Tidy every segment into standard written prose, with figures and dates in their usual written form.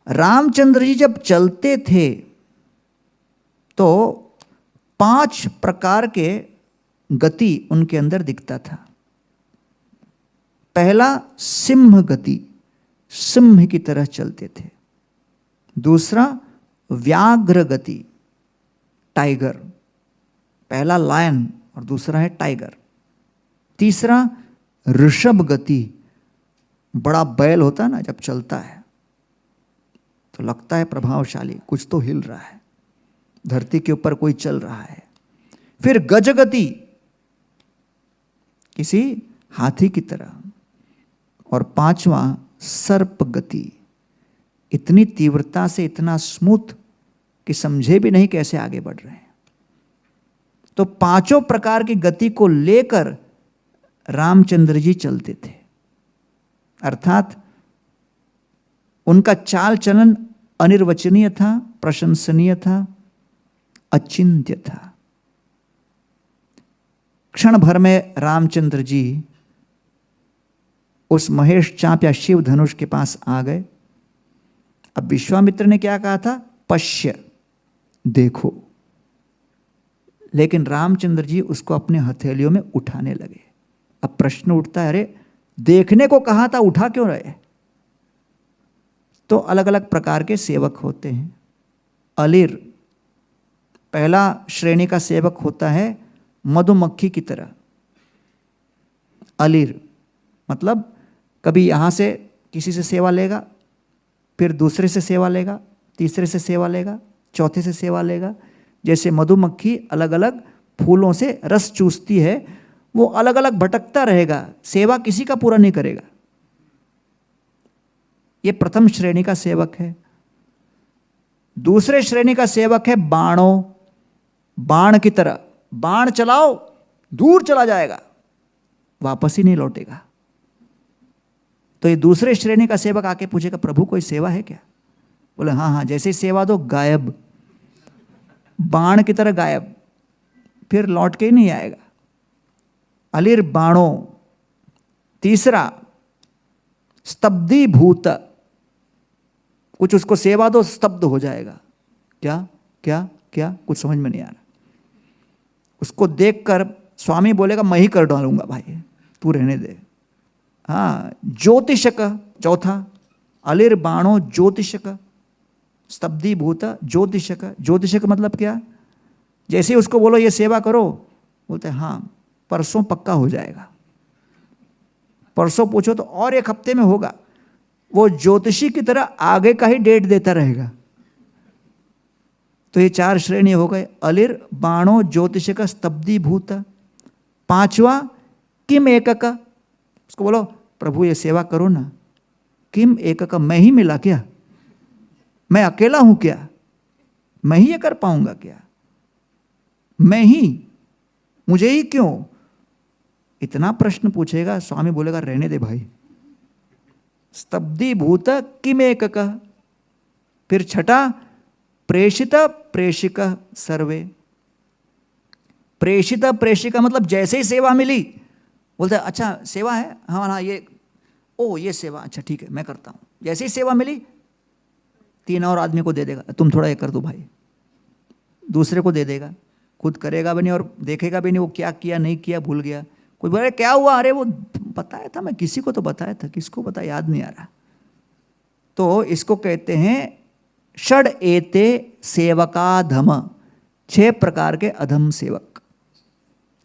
रामचंद्र जी जब चलते थे तो 5 प्रकार के गति उनके अंदर दिखता था। पहला सिंह गति, सिंह की तरह चलते थे। दूसरा व्याघ्र गति, टाइगर, पहला लायन और दूसरा है टाइगर। तीसरा ऋषभ गति, बड़ा बैल होता है ना, जब चलता है तो लगता है प्रभावशाली, कुछ तो हिल रहा है, धरती के ऊपर कोई चल रहा है। फिर गजगति, किसी हाथी की तरह। और 5वां सर्प गति, इतनी तीव्रता से, इतना स्मूथ कि समझे भी नहीं कैसे आगे बढ़ रहे हैं। तो 5 प्रकार की गति को लेकर रामचंद्र जी चलते थे, अर्थात उनका चाल चलन अनिर्वचनीय था, प्रशंसनीय था, अचिंत्य था। क्षण भर में रामचंद्र जी उस महेश चाप या शिव धनुष के पास आ गए। अब विश्वामित्र ने क्या कहा था? पश्य, देखो। लेकिन रामचंद्र जी उसको अपने हथेलियों में उठाने लगे। अब प्रश्न उठता है, अरे देखने को कहा था, उठा क्यों रहे? तो अलग अलग प्रकार के सेवक होते हैं। अलिर पहला श्रेणी का सेवक होता है, मधुमक्खी की तरह। अलिर मतलब कभी यहाँ से किसी से सेवा लेगा, फिर दूसरे से सेवा लेगा, तीसरे से सेवा लेगा, चौथे से सेवा लेगा। जैसे मधुमक्खी अलग अलग फूलों से रस चूसती है, वो अलग अलग भटकता रहेगा, सेवा किसी का पूरा नहीं करेगा। ये प्रथम श्रेणी का सेवक है। दूसरे श्रेणी का सेवक है बाणों, बाण की तरह। बाण चलाओ, दूर चला जाएगा, वापस ही नहीं लौटेगा। तो ये दूसरे श्रेणी का सेवक आके पूछेगा, प्रभु कोई सेवा है क्या? बोले हाँ हाँ, जैसे सेवा दो, गायब, बाण की तरह गायब, फिर लौट के ही नहीं आएगा। अलिर बाणों। तीसरा स्तब्धीभूत, कुछ उसको सेवा दो, स्तब्ध हो जाएगा। क्या क्या क्या, कुछ समझ में नहीं आ रहा। उसको देखकर स्वामी बोलेगा, मैं ही कर डालूंगा भाई, तू रहने दे। हाँ, ज्योतिषक चौथा, अलिर बाणों ज्योतिषक, स्तब्धीभूत ज्योतिषक। ज्योतिषक मतलब क्या? जैसे ही उसको बोलो ये सेवा करो, बोलते हाँ परसों पक्का हो जाएगा। परसों पूछो तो और 1 हफ्ते में होगा। वो ज्योतिषी की तरह आगे का ही डेट देता रहेगा। तो ये 4 श्रेणी हो गए, अलिर बाणों ज्योतिषक स्तब्धीभूत। 5वां किम एकक, उसको बोलो प्रभु ये सेवा करो ना। किम एकक, मैं ही मिला क्या? मैं अकेला हूं क्या? मैं ही ये कर पाऊंगा क्या? मैं ही, मुझे ही क्यों? इतना प्रश्न पूछेगा, स्वामी बोलेगा रहने दे भाई। स्तब्धीभूत किम एकक। फिर छठा प्रेषित प्रेषिक सर्वे। प्रेषित प्रेषिक मतलब जैसे ही सेवा मिली बोलते अच्छा सेवा है, हाँ हाँ ये, ओ ये सेवा, अच्छा ठीक है मैं करता हूँ। जैसे ही सेवा मिली 3 और आदमी को दे देगा, तुम थोड़ा ये कर दो भाई। दूसरे को दे देगा, खुद करेगा भी नहीं और देखेगा भी नहीं वो क्या किया नहीं किया, भूल गया। कोई बोले क्या हुआ? अरे वो बताया था, मैं किसी को तो बताया था, किसको बताया याद नहीं आ रहा। तो इसको कहते हैं षड एते सेवकाधम, 6 प्रकार के अधम सेवक।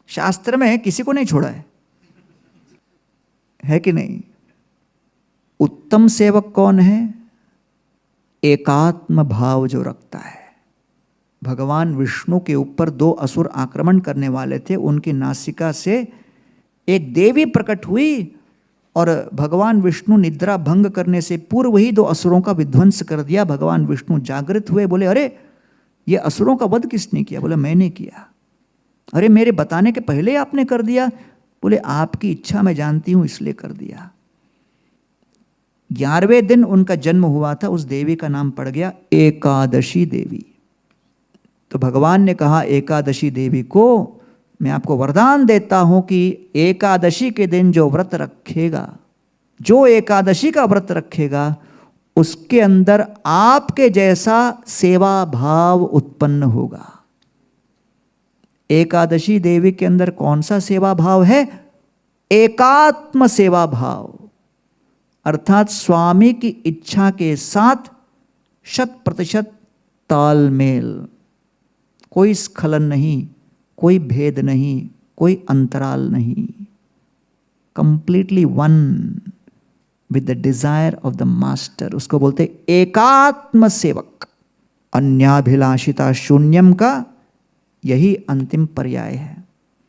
शास्त्र में किसी को नहीं छोड़ा है कि नहीं? उत्तम सेवक कौन है? एकात्म भाव जो रखता है। भगवान विष्णु के ऊपर 2 असुर आक्रमण करने वाले थे, उनकी नासिका से एक देवी प्रकट हुई और भगवान विष्णु निद्रा भंग करने से पूर्व ही 2 असुरों का विध्वंस कर दिया। भगवान विष्णु जागृत हुए, बोले अरे ये असुरों का वध किसने किया? बोले मैंने किया। अरे मेरे बताने के पहले ही आपने कर दिया? बोले आपकी इच्छा मैं जानती हूं इसलिए कर दिया। 11वें दिन उनका जन्म हुआ था, उस देवी का नाम पड़ गया एकादशी देवी। तो भगवान ने कहा एकादशी देवी को मैं आपको वरदान देता हूं कि एकादशी के दिन जो व्रत रखेगा, जो एकादशी का व्रत रखेगा उसके अंदर आपके जैसा सेवा भाव उत्पन्न होगा। एकादशी देवी के अंदर कौन सा सेवा भाव है? एकात्म सेवा भाव, अर्थात स्वामी की इच्छा के साथ 100% तालमेल, कोई स्खलन नहीं, कोई भेद नहीं, कोई अंतराल नहीं, completely one with the desire of the master. उसको बोलते एकात्म सेवक। अन्याभिलाषिता शून्यम का यही अंतिम पर्याय है।